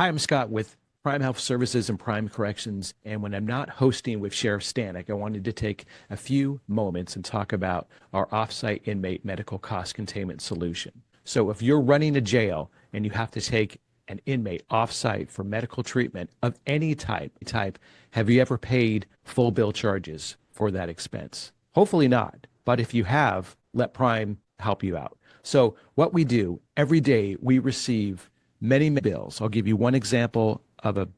Hi, I'm Scott with Prime Health Services and Prime Corrections. And when I'm not hosting with Sheriff Stanek, I wanted to take a few moments and talk about our offsite inmate medical cost containment solution. So if you're running a jail and you have to take an inmate offsite for medical treatment of any type, have you ever paid full bill charges for that expense? Hopefully not. But if you have, let Prime help you out. So what we do every day, we receive many bills. I'll give you one example of a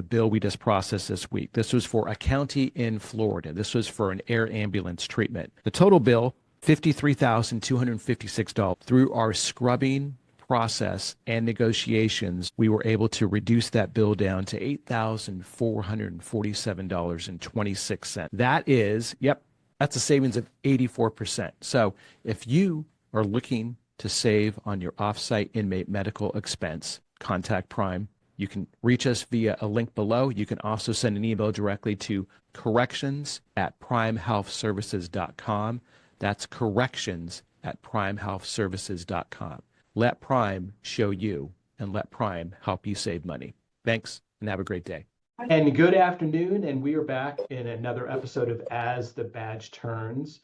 bill we just processed this week. This was for a county in Florida. This was for an air ambulance treatment. The total bill, $53,256. Through our scrubbing process and negotiations, we were able to reduce that bill down to $8,447.26. That's a savings of 84%. So if you are looking to save on your offsite inmate medical expense, contact Prime. You can reach us via a link below. You can also send an email directly to corrections@primehealthservices.com. That's corrections@primehealthservices.com. Let Prime show you and let Prime help you save money. Thanks and have a great day. And good afternoon, and we are back in another episode of As the Badge Turns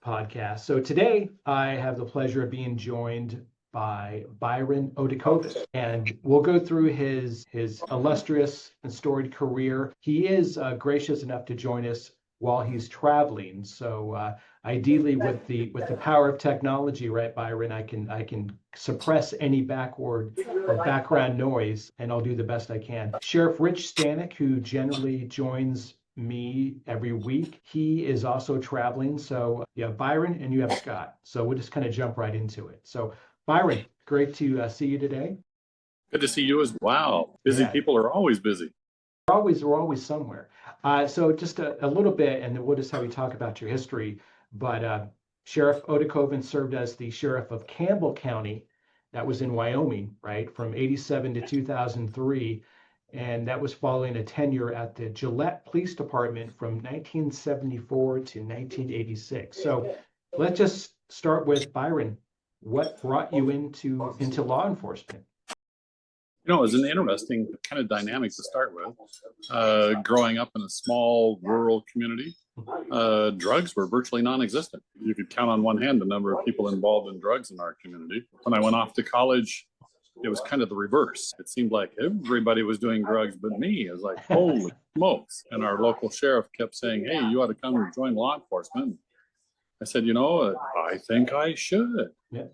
podcast. So today I have the pleasure of being joined by Byron Oedekoven, and we'll go through his illustrious and storied career. He is gracious enough to join us while he's traveling. So ideally, with the power of technology, right, Byron, I can suppress any backward or background noise, and I'll do the best I can. Sheriff Rich Stanek, who generally joins me every week, he is also traveling. So you have Byron and you have Scott. So we'll just kind of jump right into it. So Byron, great to see you today. Good to see you as well. Busy people are always busy. We're always somewhere. So just a little bit, and then we'll just have you talk about your history. But Sheriff Oedekoven served as the sheriff of Campbell County. That was in Wyoming, right, from 87 to 2003. And that was following a tenure at the Gillette Police Department from 1974 to 1986. So let's just start with Byron. What brought you into law enforcement? You know, it was an interesting kind of dynamic to start with. Growing up in a small rural community, drugs were virtually non-existent. You could count on one hand the number of people involved in drugs in our community. When I went off to college, it was kind of the reverse. It seemed like everybody was doing drugs but me. It was like, holy smokes. And our local sheriff kept saying, hey, you ought to come and join law enforcement. I said, I think I should. Yeah.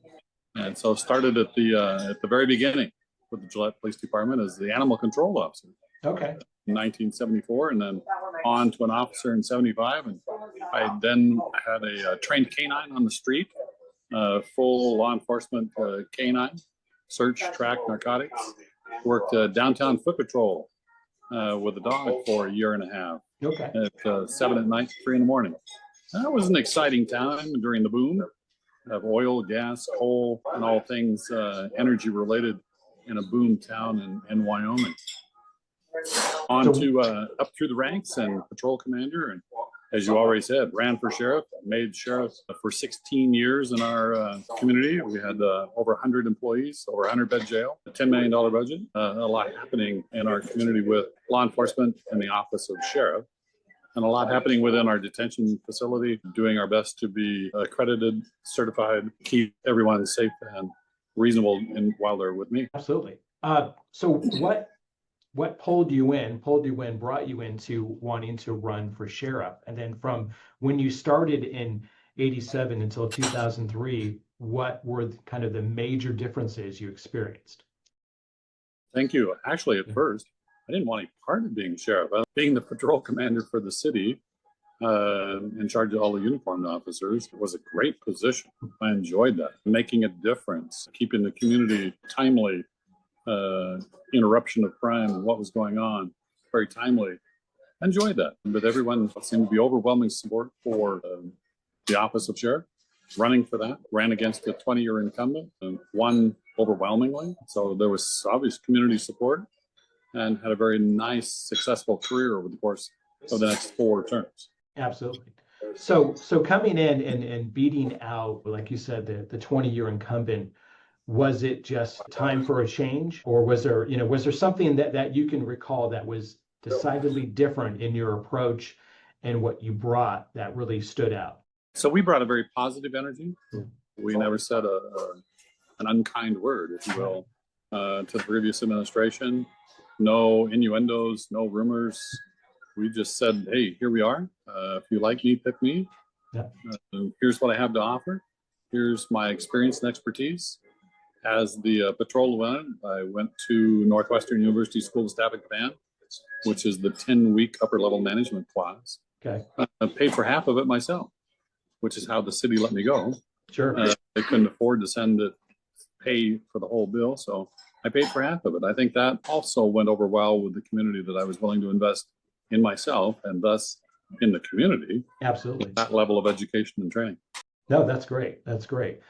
And so started at the very beginning with the Gillette Police Department as the animal control officer. Okay. In 1974, and then on to an officer in 75. And I then had a trained canine on the street, full law enforcement canine. Search, track, narcotics. Worked downtown foot patrol with a dog for a year and a half. Okay. At 7 at night, 3 in the morning. That was an exciting time during the boom of oil, gas, coal, and all things energy related in a boom town in Wyoming. On to up through the ranks and patrol commander, and as you already said, ran for sheriff, made sheriff for 16 years in our community. We had over 100 employees, over 100-bed jail, a $10 million budget, a lot happening in our community with law enforcement and the office of sheriff, and a lot happening within our detention facility, doing our best to be accredited, certified, keep everyone safe and reasonable while they're with me. Absolutely. So what brought you into wanting to run for sheriff? And then from when you started in 87 until 2003, what were kind of the major differences you experienced? Thank you. Actually, at first, I didn't want any part of being sheriff. Being the patrol commander for the city, in charge of all the uniformed officers, was a great position. I enjoyed that. Making a difference, keeping the community timely, interruption of crime and what was going on, very timely. I enjoyed that. But everyone seemed to be overwhelming support for the office of sheriff. Running for that, ran against a 20-year incumbent and won overwhelmingly. So there was obvious community support and had a very nice, successful career over the course of the next 4 terms. Absolutely. So coming in and beating out, like you said, the 20-year incumbent, Was it just time for a change, or was there something that you can recall that was decidedly different in your approach and what you brought that really stood out? So we brought a very positive energy. We never said an unkind word, if you will, to the previous administration. No innuendos, no rumors. We just said, hey, here we are. If you like me, pick me. Yeah. Here's what I have to offer. Here's my experience and expertise. As the patrol went, I went to Northwestern University School of Staff and Command, which is the 10-week upper-level management class. Okay. I paid for half of it myself, which is how the city let me go. Sure. They couldn't afford to pay for the whole bill, so I paid for half of it. I think that also went over well with the community, that I was willing to invest in myself and thus in the community. Absolutely. That level of education and training. No, that's great. That's great.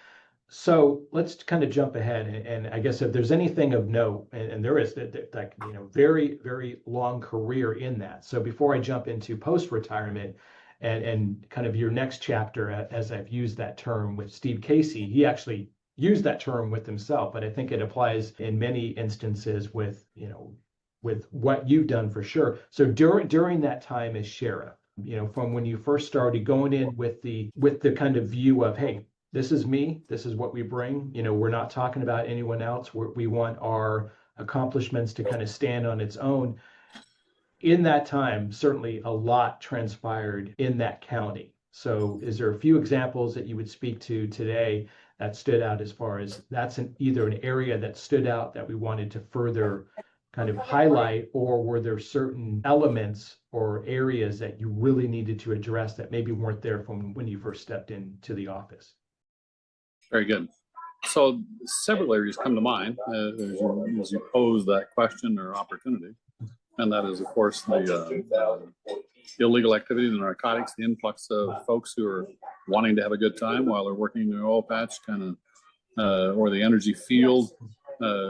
So let's kind of jump ahead, and I guess if there's anything of note, and there is that very, very long career in that. So before I jump into post-retirement and kind of your next chapter, as I've used that term with Steve Casey, he actually used that term with himself, but I think it applies in many instances with what you've done for sure. So during that time as sheriff, from when you first started going in with the kind of view of, hey, this is me, this is what we bring. We're not talking about anyone else. We want our accomplishments to kind of stand on its own. In that time, certainly a lot transpired in that county. So is there a few examples that you would speak to today that stood out, as far as that's either an area that stood out that we wanted to further kind of highlight, or were there certain elements or areas that you really needed to address that maybe weren't there from when you first stepped into the office? Very good. So several areas come to mind as you pose that question or opportunity. And that is, of course, the illegal activity, the narcotics, the influx of folks who are wanting to have a good time while they're working in their oil patch, or the energy field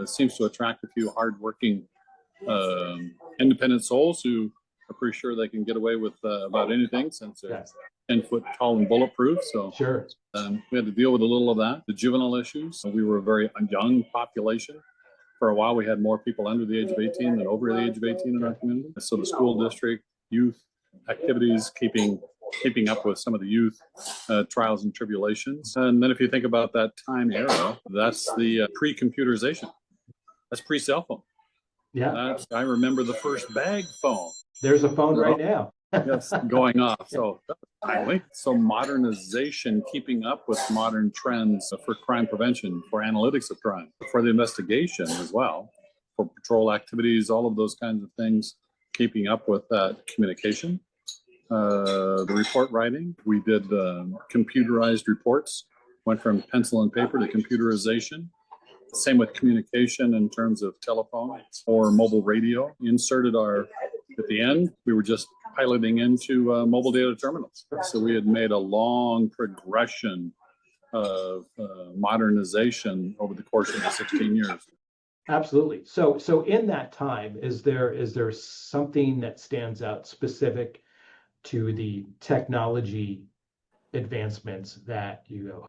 seems to attract a few hardworking, independent souls who are pretty sure they can get away with about anything, since they're 10 foot tall and bulletproof. So Sure. We had to deal with a little of that. The juvenile issues. So we were a very young population. For a while, we had more people under the age of 18 than over the age of 18 in our community. So the school district, youth activities, keeping up with some of the youth trials and tribulations. And then if you think about that time era, that's the pre-computerization. That's pre-cell phone. Yeah. I remember the first bag phone. There's a phone right now. Yes, going off. So timely. So modernization, keeping up with modern trends for crime prevention, for analytics of crime, for the investigation as well, for patrol activities, all of those kinds of things, keeping up with that communication. The report writing, we did computerized reports, went from pencil and paper to computerization. Same with communication in terms of telephone or mobile radio. At the end, we were just piloting into mobile data terminals. So we had made a long progression of modernization over the course of the 16 years. Absolutely. So in that time, is there something that stands out specific to the technology advancements that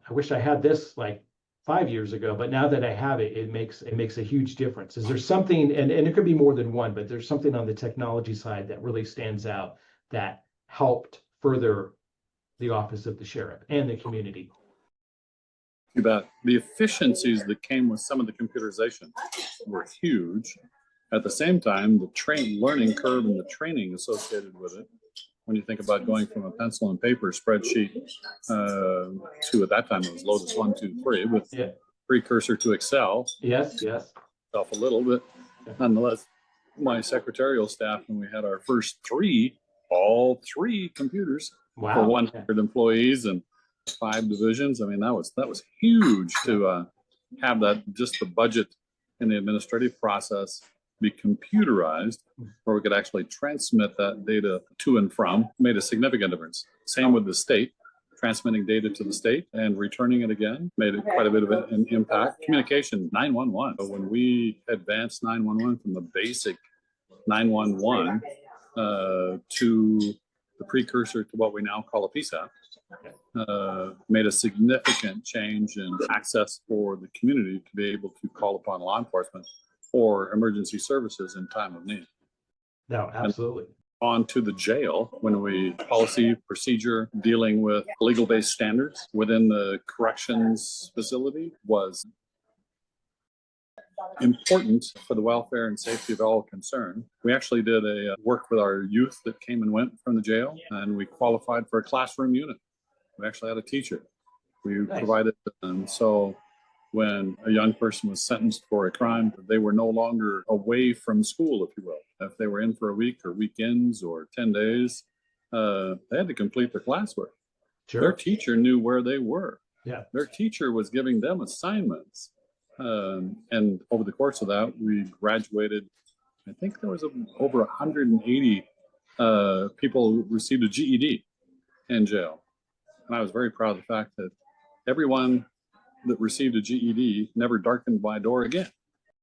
I wish I had this like 5 years ago, but now that I have it, it makes a huge difference? Is there something, and it could be more than one, but there's something on the technology side that really stands out that helped further the office of the sheriff and the community? You bet. The efficiencies that came with some of the computerization were huge. At the same time, the learning curve and the training associated with it, when you think about going from a pencil and paper spreadsheet to, at that time, it was Lotus 1, 2, 3, with precursor to Excel. Yes. Off a little bit. Nonetheless, my secretarial staff, when we had our first all three computers for 100 employees and 5 divisions. I mean, that was huge to have that, just the budget and the administrative process be computerized, where we could actually transmit that data to and from, made a significant difference. Same with the state, transmitting data to the state and returning it again, made it quite a bit of an impact. Communication, 911. So when we advanced 911 from the basic 911 to the precursor to what we now call a PSAP, made a significant change in access for the community to be able to call upon law enforcement for emergency services in time of need. No, absolutely. And on to the jail, when we policy procedure dealing with legal-based standards within the corrections facility was important for the welfare and safety of all concerned. We actually did a work with our youth that came and went from the jail, and we qualified for a classroom unit. We actually had a teacher. We provided them. So when a young person was sentenced for a crime, they were no longer away from school, if you will. If they were in for a week or weekends or 10 days, they had to complete their classwork. Sure. Their teacher knew where they were. Yeah. Their teacher was giving them assignments. And over the course of that, we graduated. I think there was over 180 people who received a GED in jail. And I was very proud of the fact that everyone that received a GED never darkened my door again. I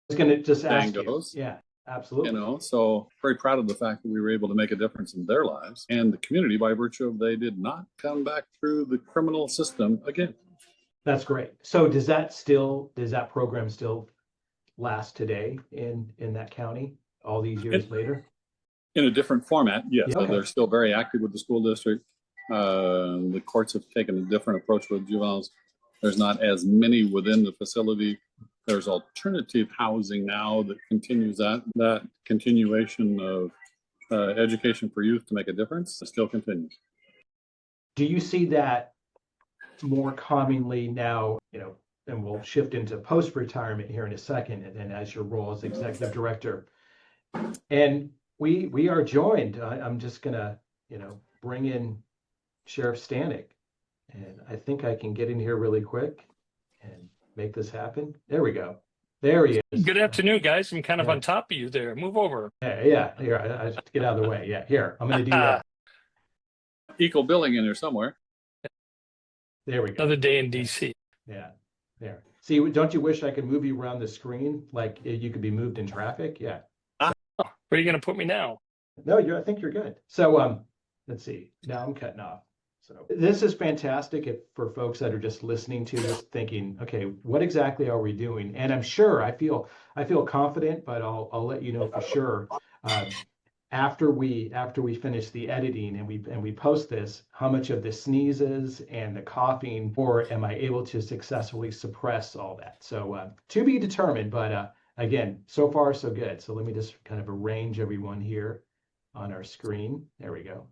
was going to just ask you. Goes. Yeah, absolutely. You know, so very proud of the fact that we were able to make a difference in their lives and the community by virtue of they did not come back through the criminal system again. That's great. So does that program still last today in that county all these years later? In a different format, yes. Yeah, okay. They're still very active with the school district. The courts have taken a different approach with juveniles. There's not as many within the facility. There's alternative housing now that continues that continuation of education for youth to make a difference. It still continues. Do you see that more commonly now, you know, and we'll shift into post-retirement here in a second, and then as your role as executive director. And we are joined. I'm just gonna, you know, bring in Sheriff Stanek, and I think I can get in here really quick and make this happen. There we go. There he is. Good afternoon, guys. I'm kind of on top of you there. Move over. Yeah. Here, I have to get out of the way. Yeah, here. I'm going to do that. Equal billing in there somewhere. There we go. Another day in DC. Yeah, there. See, don't you wish I could move you around the screen like you could be moved in traffic? Yeah. Where are you going to put me now? No, I think you're good. So, let's see. Now I'm cutting off. So this is fantastic for folks that are just listening to this thinking, okay, what exactly are we doing? And I'm sure I feel confident, but I'll let you know for sure after we finish the editing and we post this, how much of the sneezes and the coughing, or am I able to successfully suppress all that? So to be determined, but again, so far so good. So let me just kind of arrange everyone here on our screen. There we go.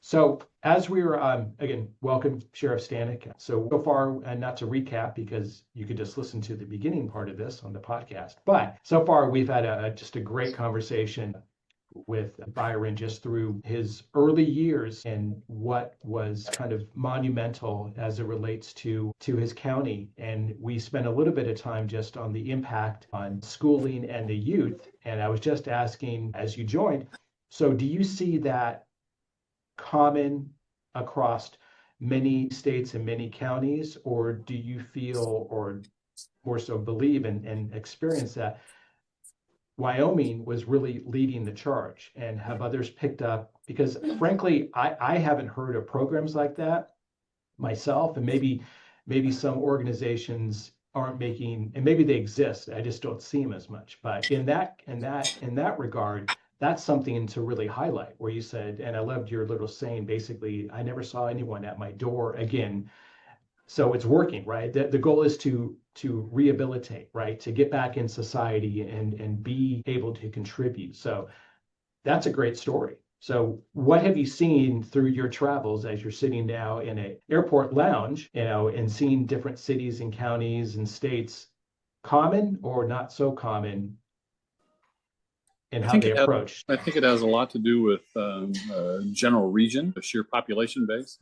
So as we were, again, welcome Sheriff Stanek. So far, and not to recap because you could just listen to the beginning part of this on the podcast, but so far we've had just a great conversation with Byron just through his early years and what was kind of monumental as it relates to his county. And we spent a little bit of time just on the impact on schooling and the youth. And I was just asking as you joined, so do you see that common across many states and many counties, or do you feel, or more so believe and experience that Wyoming was really leading the charge, and have others picked up? Because frankly, I haven't heard of programs like that myself, and maybe some organizations aren't making, and maybe they exist, I just don't see them as much. But in that regard, that's something to really highlight, where you said, and I loved your little saying, basically, I never saw anyone at my door again. So it's working, right? The goal is to rehabilitate, right? To get back in society and be able to contribute. So that's a great story. So what have you seen through your travels as you're sitting now in an airport lounge, you know, and seeing different cities and counties and states, common or not so common, and how they approach? I think it has a lot to do with general region, the sheer population base.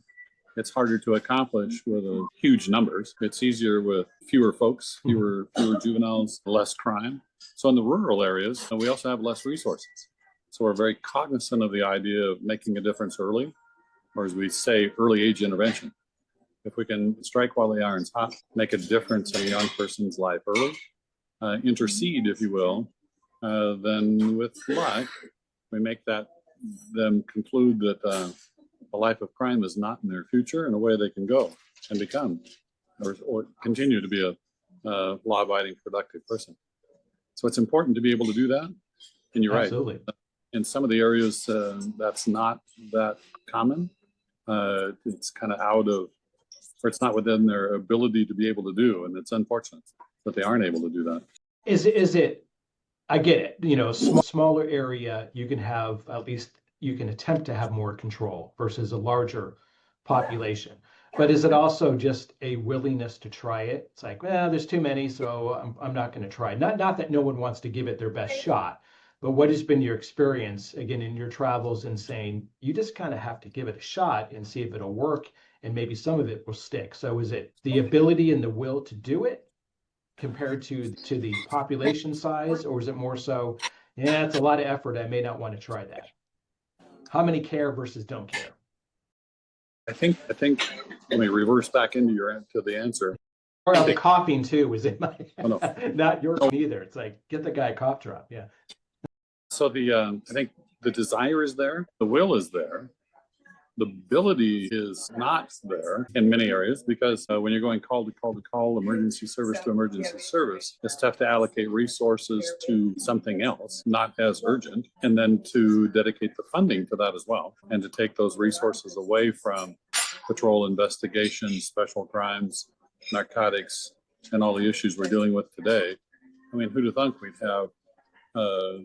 It's harder to accomplish with huge numbers. It's easier with fewer folks, fewer juveniles, less crime. So in the rural areas, we also have less resources. So we're very cognizant of the idea of making a difference early, or as we say, early age intervention. If we can strike while the iron's hot, make a difference in a young person's life early, intercede, if you will, then with luck, we make them conclude that, a life of crime is not in their future and a way they can go and become or continue to be a law-abiding, productive person. So it's important to be able to do that. And you're Absolutely. right. In some of the areas, that's not that common. It's kind of or it's not within their ability to be able to do. And it's unfortunate that they aren't able to do that. Is it, I get it, you know, smaller area, you can have, at least you can attempt to have more control versus a larger population. But is it also just a willingness to try it? It's like, well, there's too many, so I'm not going to try. Not that no one wants to give it their best shot, but what has been your experience, again, in your travels in saying, you just kind of have to give it a shot and see if it'll work, and maybe some of it will stick. So is it the ability and the will to do it compared to the population size, or is it more so, yeah, it's a lot of effort, I may not want to try that? How many care versus don't care? I think let me reverse back into the answer. Or the coughing too was in my Oh, no. not yours either. It's like, get the guy a cough drop. Yeah. So I think the desire is there, the will is there. The ability is not there in many areas because when you're going call to call to call, emergency service to emergency service, it's tough to allocate resources to something else, not as urgent, and then to dedicate the funding to that as well, and to take those resources away from patrol investigations, special crimes, narcotics, and all the issues we're dealing with today. I mean, who'd have thunk we'd have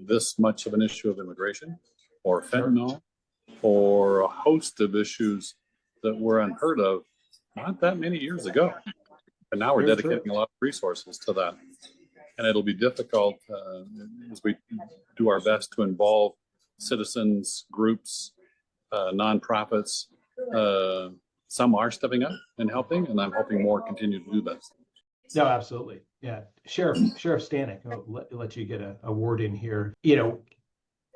this much of an issue of immigration or fentanyl or a host of issues that were unheard of not that many years ago. And now we're dedicating a lot of resources to that. And it'll be difficult as we do our best to involve citizens, groups, nonprofits. Some are stepping up and helping, and I'm hoping more continue to do that. No, absolutely. Yeah. Sheriff Stanek, I'll let you get a word in here. You know,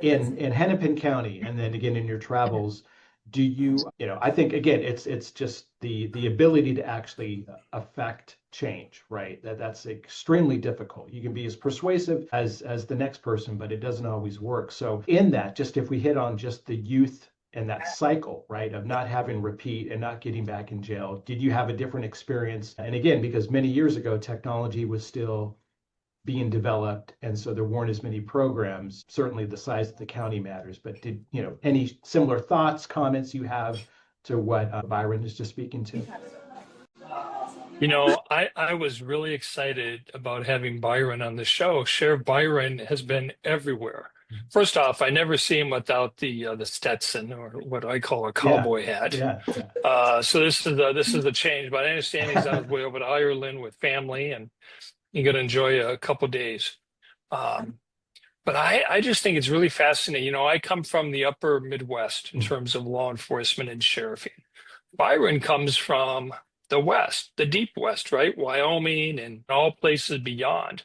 in Hennepin County, and then again in your travels, do you know, I think again it's just the ability to actually affect change, right? That's extremely difficult. You can be as persuasive as the next person, but it doesn't always work. So in that, just if we hit on just the youth and that cycle, right, of not having repeat and not getting back in jail, did you have a different experience? And again, because many years ago technology was still being developed, and so there weren't as many programs. Certainly the size of the county matters, but did, you know, any similar thoughts, comments you have to what Byron is just speaking to? You know, I was really excited about having Byron on the show. Sheriff Byron has been everywhere. First off, I never see him without the Stetson, or what I call a cowboy hat. Yeah. So this is the change. But I understand he's on his way over to Ireland with family, and you're going to enjoy a couple days. But I just think it's really fascinating. You know, I come from the upper Midwest in terms of law enforcement and sheriffing. Byron comes from the West, the deep West, right? Wyoming and all places beyond.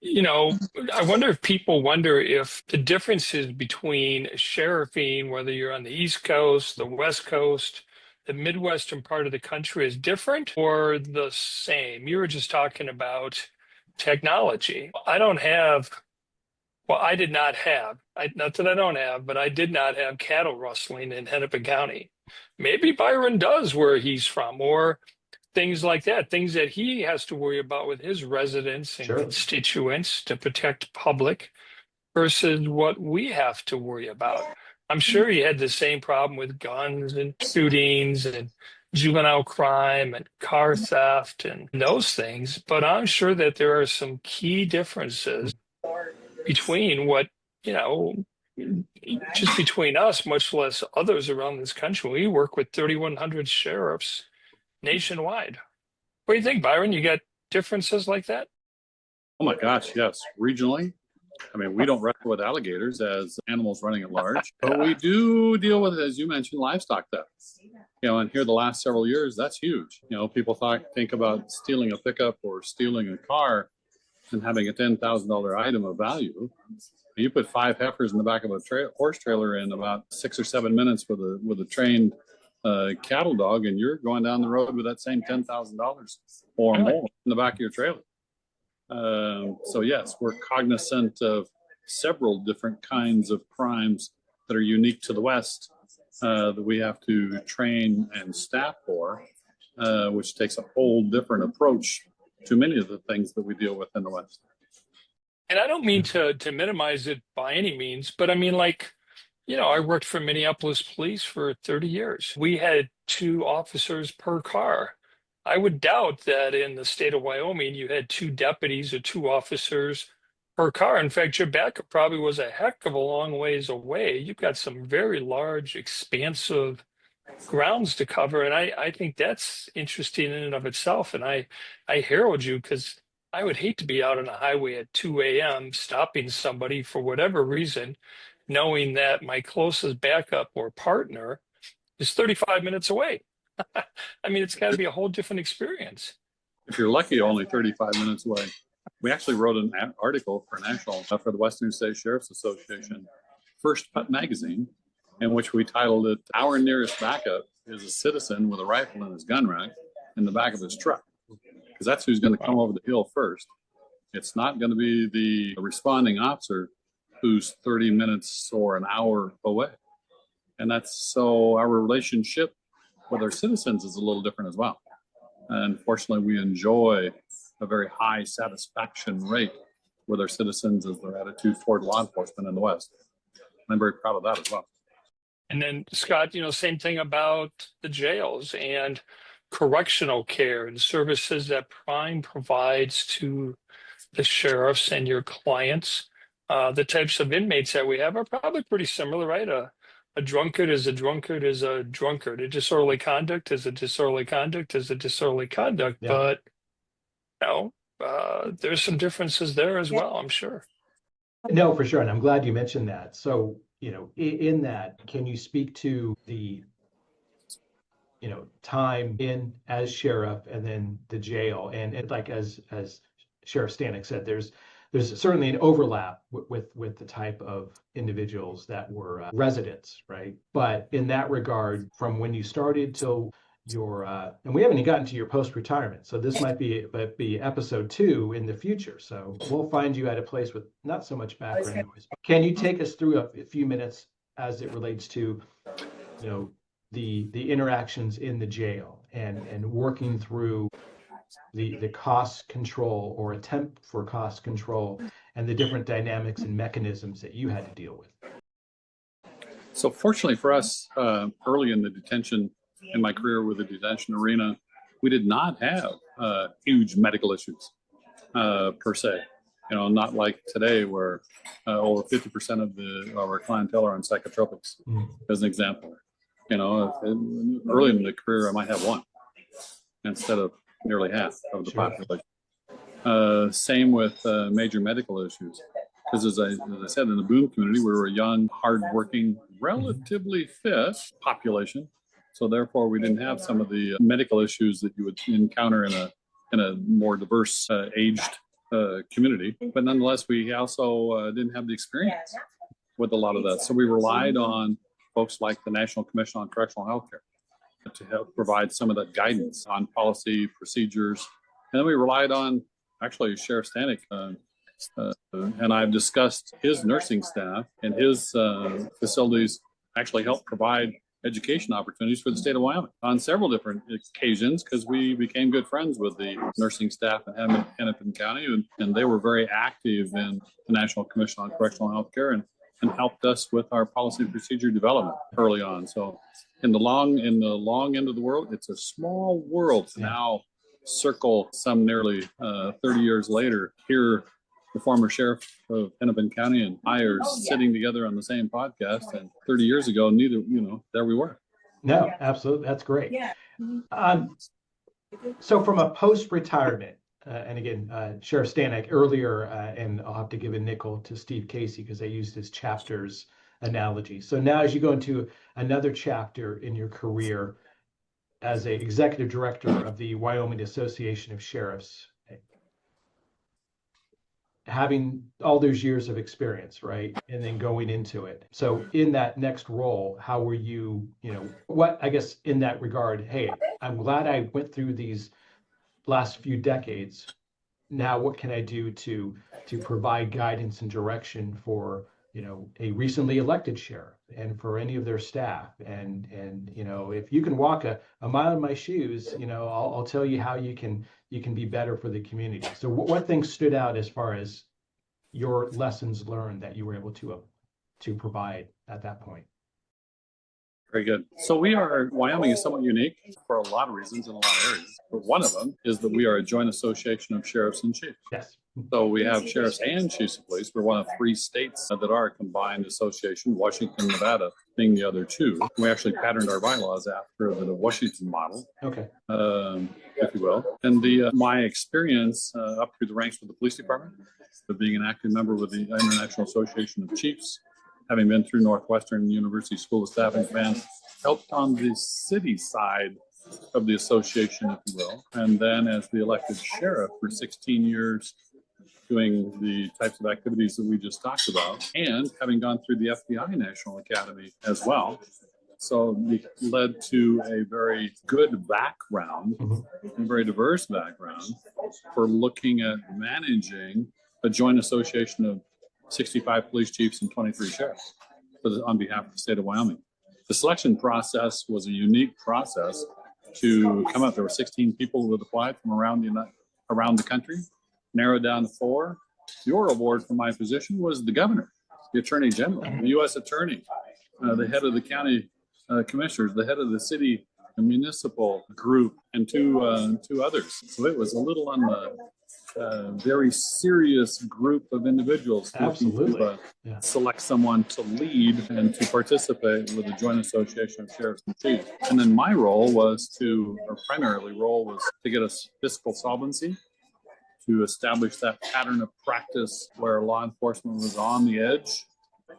You know, I wonder if people wonder if the differences between sheriffing, whether you're on the East Coast, the West Coast, the Midwestern part of the country, is different or the same. You were just talking about technology. I did not have, not that I don't have, but I did not have cattle rustling in Hennepin County. Maybe Byron does where he's from, or things like that, things that he has to worry about with his residents and constituents to protect public versus what we have to worry about. I'm sure he had the same problem with guns and shootings and juvenile crime and car theft and those things, but I'm sure that there are some key differences between what, you know, just between us, much less others around this country. We work with 3,100 sheriffs nationwide. What do you think, Byron? You got differences like that? Oh my gosh, yes. Regionally, I mean, we don't wrestle with alligators as animals running at large, but we do deal with, as you mentioned, livestock theft. You know, and here the last several years, that's huge. You know, people think about stealing a pickup or stealing a car and having a $10,000 item of value. You put 5 heifers in the back of a horse trailer in about 6 or 7 minutes with a trained cattle dog, and you're going down the road with that same $10,000 or more in the back of your trailer. So yes, we're cognizant of several different kinds of crimes that are unique to the West that we have to train and staff for, which takes a whole different approach to many of the things that we deal with in the West. And I don't mean to minimize it by any means, but I mean, like, I worked for Minneapolis Police for 30 years. We had 2 officers per car. I would doubt that in the state of Wyoming, you had 2 deputies or 2 officers per car. In fact, your backup probably was a heck of a long ways away. You've got some very large, expansive grounds to cover. And I think that's interesting in and of itself. And I herald you because I would hate to be out on a highway at 2 a.m. stopping somebody for whatever reason, knowing that my closest backup or partner is 35 minutes away. I mean, it's got to be a whole different experience. If you're lucky, only 35 minutes away. We actually wrote an article for for the Western States Sheriff's Association, First Putt magazine, in which we titled it, "Our Nearest Backup is a Citizen with a Rifle in his gun rack in the back of his truck," because that's who's going to come over the hill first. It's not going to be the responding officer who's 30 minutes or an hour away. And that's so our relationship with our citizens is a little different as well. And fortunately, we enjoy a very high satisfaction rate with our citizens as their attitude toward law enforcement in the West. And I'm very proud of that as well. And then, Scott, same thing about the jails and correctional care and services that Prime provides to the sheriffs and your clients. The types of inmates that we have are probably pretty similar, right? A drunkard is a drunkard is a drunkard. A disorderly conduct is a disorderly conduct is a disorderly conduct. Yeah. But there's some differences there as well, I'm sure. No, for sure. And I'm glad you mentioned that. So, in that, can you speak to the, time in as sheriff and then the jail? And like as Sheriff Stanek said, there's certainly an overlap with the type of individuals that were residents, right? But in that regard, from when you started till your, and we haven't even gotten to your post-retirement, so this might be episode 2 in the future. So we'll find you at a place with not so much background noise. Can you take us through a few minutes as it relates to, the interactions in the jail and working through the cost control or attempt for cost control and the different dynamics and mechanisms that you had to deal with? So fortunately for us, early in the detention, in my career with the detention arena, we did not have huge medical issues per se. Not like today where over 50% of our clientele are on psychotropics, as an example. Early in the career, I might have 1 instead of nearly half of the population. Same with major medical issues. Because as I said, in the boom community, we were a young, hardworking, relatively fit population. So therefore, we didn't have some of the medical issues that you would encounter in a more diverse aged community. But nonetheless, we also didn't have the experience with a lot of that. So we relied on folks like the National Commission on Correctional Healthcare to help provide some of that guidance on policy, procedures. And then we relied on, actually, Sheriff Stanek, and I've discussed his nursing staff and his facilities actually help provide education opportunities for the state of Wyoming on several different occasions, because we became good friends with the nursing staff in Hennepin County, and they were very active in the National Commission on Correctional Healthcare and helped us with our policy and procedure development early on. So in the long end of the world, it's a small world to now circle some nearly 30 years later. Here, the former sheriff of Hennepin County and I are sitting together on the same podcast, and 30 years ago, there we were. No, absolutely. That's great. Yeah. So from a post-retirement, and again, Sheriff Stanek earlier, and I'll have to give a nickel to Steve Casey because I used his chapters analogy. So now as you go into another chapter in your career as an executive director of the Wyoming Association of Sheriffs, having all those years of experience, right? And then going into it. So in that next role, how were you, what, I guess in that regard, hey, I'm glad I went through these last few decades. Now what can I do to provide guidance and direction for a recently elected sheriff and for any of their staff. And if you can walk a mile in my shoes, I'll tell you how you can be better for the community. So what things stood out as far as your lessons learned that you were able to provide at that point? Very good. So Wyoming is somewhat unique for a lot of reasons in a lot of areas. But one of them is that we are a joint association of sheriffs and chiefs. Yes. So we have sheriffs and chiefs of police. We're one of 3 states that are a combined association, Washington, Nevada being the other 2. We actually patterned our bylaws after the Washington model, Okay. if you will. And my experience up through the ranks with the police department, of being an active member with the International Association of Chiefs, having been through Northwestern University School of Staff and Command, helped on the city side of the association, if you will. And then as the elected sheriff for 16 years, doing the types of activities that we just talked about, and having gone through the FBI National Academy as well. So it led to a very good background, a very diverse background for looking at managing a joint association of 65 police chiefs and 23 sheriffs on behalf of the state of Wyoming. The selection process was a unique process to come up. There were 16 people who had applied from around the country, narrowed down to 4. Your award for my position was the governor, the attorney general, the U.S. attorney, the head of the county commissioners, the head of the city and municipal group, and two others. So it was a little on the very serious group of individuals Absolutely. to select someone to lead and to participate with the Joint Association of Sheriffs and Chiefs. And then my role was primarily to get us fiscal solvency, to establish that pattern of practice where law enforcement was on the edge,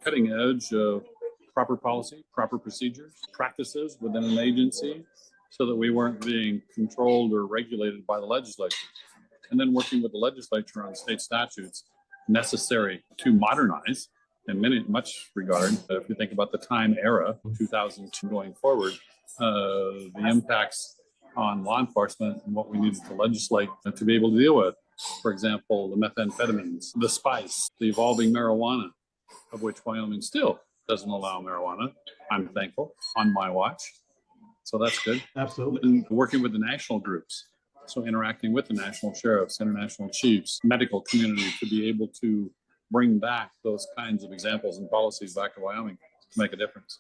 cutting edge of proper policy, proper procedures, practices within an agency, so that we weren't being controlled or regulated by the legislature. And then working with the legislature on state statutes necessary to modernize in much regard. If you think about the time era, 2002 going forward, the impacts on law enforcement and what we needed to legislate to be able to deal with. For example, the methamphetamines, the spice, the evolving marijuana, of which Wyoming still doesn't allow marijuana. I'm thankful, on my watch. So that's good. Absolutely. And working with the national groups. So interacting with the national sheriffs, international chiefs, medical community to be able to bring back those kinds of examples and policies back to Wyoming to make a difference.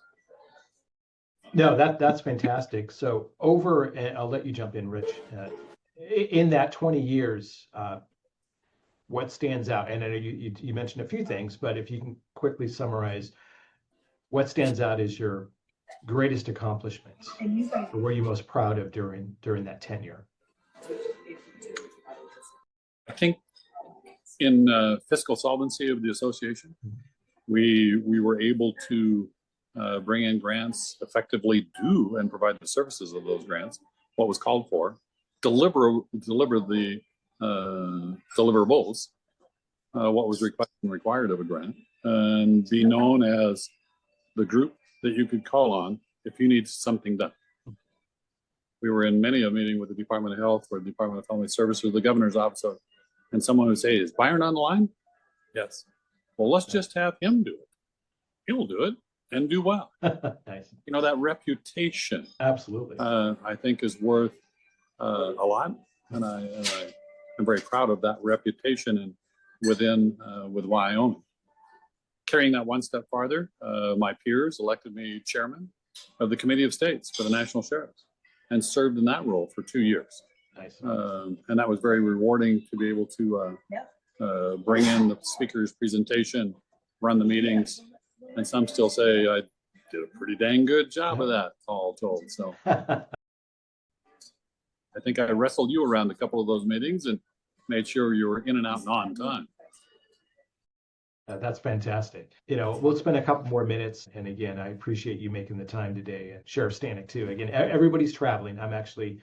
No, that's fantastic. So and I'll let you jump in, Rich. In that 20 years, what stands out? And I know you mentioned a few things, but if you can quickly summarize, what stands out as your greatest accomplishments, or were you most proud of during that tenure? I think in fiscal solvency of the association, we were able to bring in grants, effectively do and provide the services of those grants, what was called for, deliver the deliverables, what was required of a grant, and be known as the group that you could call on if you need something done. We were in many a meeting with the Department of Health or the Department of Family Services or the governor's office, and someone would say, "Is Byron on the line?" Yes. Well, let's just have him do it. He'll do it and do well. Nice. That reputation, Absolutely. I think is worth a lot, and I'm very proud of that reputation and with Wyoming. Carrying that one step farther, my peers elected me chairman of the Committee of States for the National Sheriffs, and served in that role for 2 years. Nice. And that was very rewarding to be able to bring in the speaker's presentation, run the meetings, and some still say I did a pretty dang good job of that, all told. So I think I wrestled you around a couple of those meetings and made sure you were in and out and on time. That's fantastic. We'll spend a couple more minutes. And again, I appreciate you making the time today. And Sheriff Stanek too. Again, everybody's traveling. I'm actually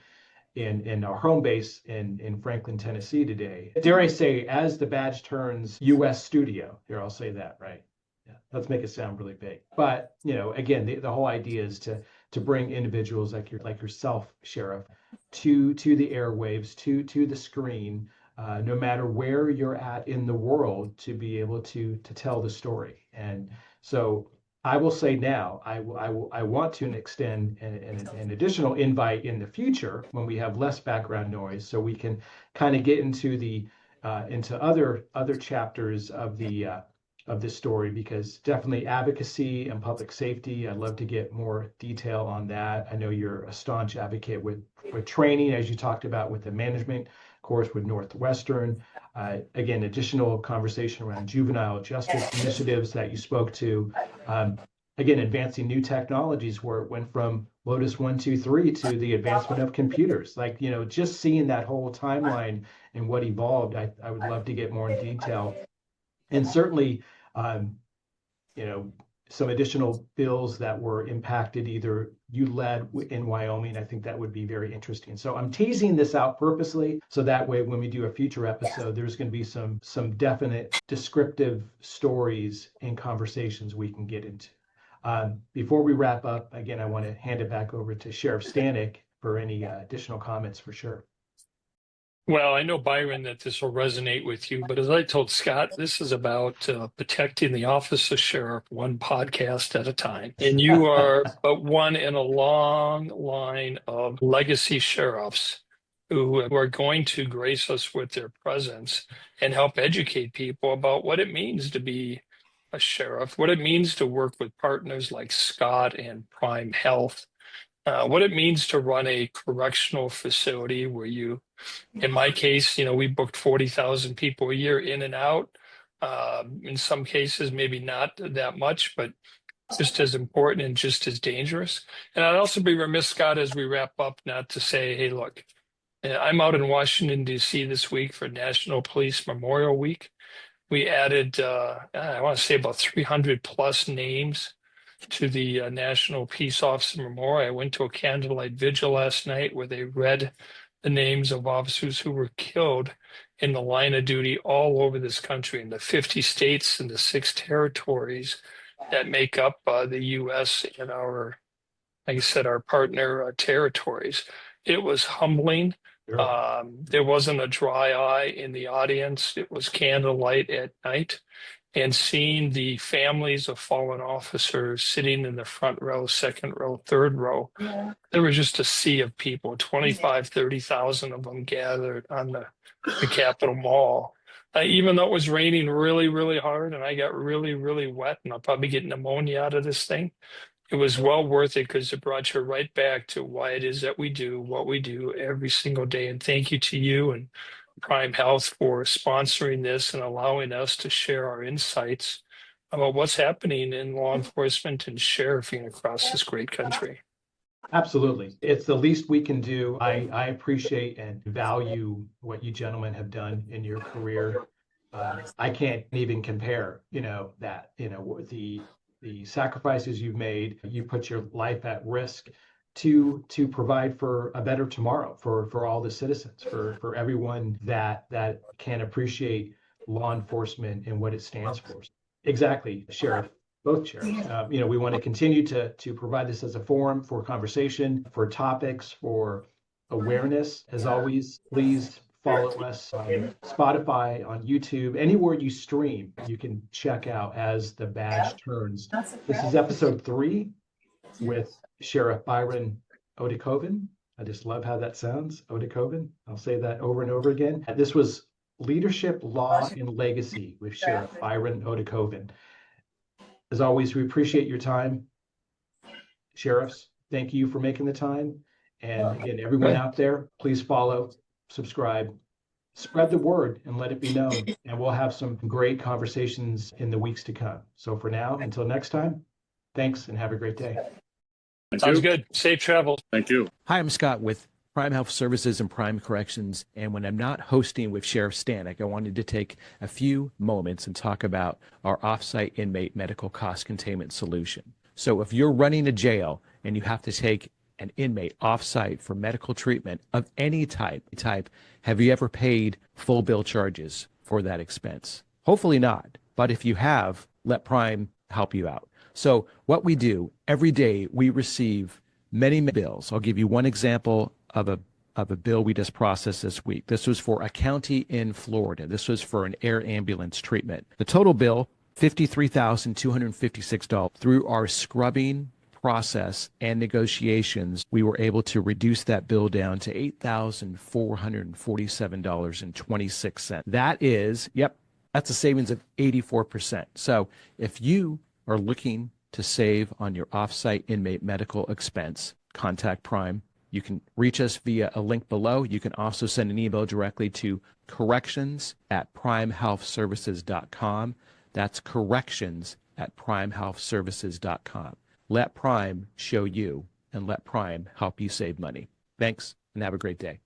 in our home base in Franklin, Tennessee today. Dare I say, as the badge turns U.S. studio. Here, I'll say that, right? Yeah, let's make it sound really big. But, again, the whole idea is to bring individuals like yourself, Sheriff, to the airwaves, to the screen, no matter where you're at in the world, to be able to tell the story. And so I will say now, I want to extend an additional invite in the future when we have less background noise, so we can kind of get into the into other chapters of the story, because definitely advocacy and public safety, I'd love to get more detail on that. I know you're a staunch advocate with training, as you talked about with the management course with Northwestern. Again, additional conversation around juvenile justice initiatives that you spoke to. Again, advancing new technologies, where it went from Lotus 1, 2, 3 to the advancement of computers. Like, just seeing that whole timeline and what evolved, I would love to get more in detail. And certainly, um, some additional bills that were impacted, either you led in Wyoming. I think that would be very interesting. So I'm teasing this out purposely, so that way when we do a future episode, there's going to be some definite descriptive stories and conversations we can get into. Before we wrap up, again, I want to hand it back over to Sheriff Stanek for any additional comments, for sure. Well, I know, Byron, that this will resonate with you, but as I told Scott, this is about protecting the office of sheriff one podcast at a time. And you are but one in a long line of legacy sheriffs who are going to grace us with their presence and help educate people about what it means to be a sheriff, what it means to work with partners like Scott and Prime Health, what it means to run a correctional facility where you, in my case, we booked 40,000 people a year in and out. In some cases, maybe not that much, but just as important and just as dangerous. And I'd also be remiss, Scott, as we wrap up, not to say, hey, look, I'm out in Washington, D.C. this week for National Police Memorial Week. We added, I want to say, about 300 plus names to the National Peace Officer Memorial. I went to a candlelight vigil last night where they read the names of officers who were killed in the line of duty all over this country, in the 50 states and the 6 territories that make up the U.S. and our, like I said, our partner territories. It was humbling. Sure. There wasn't a dry eye in the audience. It was candlelight at night. And seeing the families of fallen officers sitting in the front row, second row, third row, there was just a sea of people, 25, 30,000 of them gathered on the Capitol Mall. Even though it was raining really, really hard and I got really, really wet and I'll probably get pneumonia out of this thing, it was well worth it, because it brought you right back to why it is that we do what we do every single day. And thank you to you and Prime Health for sponsoring this and allowing us to share our insights about what's happening in law enforcement and sheriffing across this great country. Absolutely. It's the least we can do. I appreciate and value what you gentlemen have done in your career. I can't even compare, that, the sacrifices you've made. You put your life at risk to provide for a better tomorrow for all the citizens, for everyone that can appreciate law enforcement and what it stands for. Exactly, Sheriff. Both sheriffs. We want to continue to provide this as a forum for conversation, for topics, for awareness. As always, please follow us on Spotify, on YouTube, anywhere you stream. You can check out As the Badge Turns. This is episode 3 with Sheriff Byron Oedekoven. I just love how that sounds, Oedekoven. I'll say that over and over again. This was Leadership, Law, and Legacy with Sheriff Byron Oedekoven. As always, we appreciate your time. Sheriffs, thank you for making the time. And again, everyone out there, please follow, subscribe, spread the word, and let it be known. And we'll have some great conversations in the weeks to come. So for now, until next time, thanks and have a great day. Sounds good. Safe travels. Thank you. Hi, I'm Scott with Prime Health Services and Prime Corrections. And when I'm not hosting with Sheriff Stanek, I wanted to take a few moments and talk about our offsite inmate medical cost containment solution. So if you're running a jail and you have to take an inmate offsite for medical treatment of any type, have you ever paid full bill charges for that expense? Hopefully not. But if you have, let Prime help you out. So what we do every day, we receive many bills. I'll give you one example of a of a bill we just processed this week. This was for a county in Florida. This was for an air ambulance treatment. The total bill, $53,256. Through our scrubbing process and negotiations, we were able to reduce that bill down to $8,447.26. That is, that's a savings of 84%. So if you are looking to save on your offsite inmate medical expense, contact Prime. You can reach us via a link below. You can also send an email directly to corrections@primehealthservices.com. That's corrections@primehealthservices.com. Let Prime show you and let Prime help you save money. Thanks and have a great day.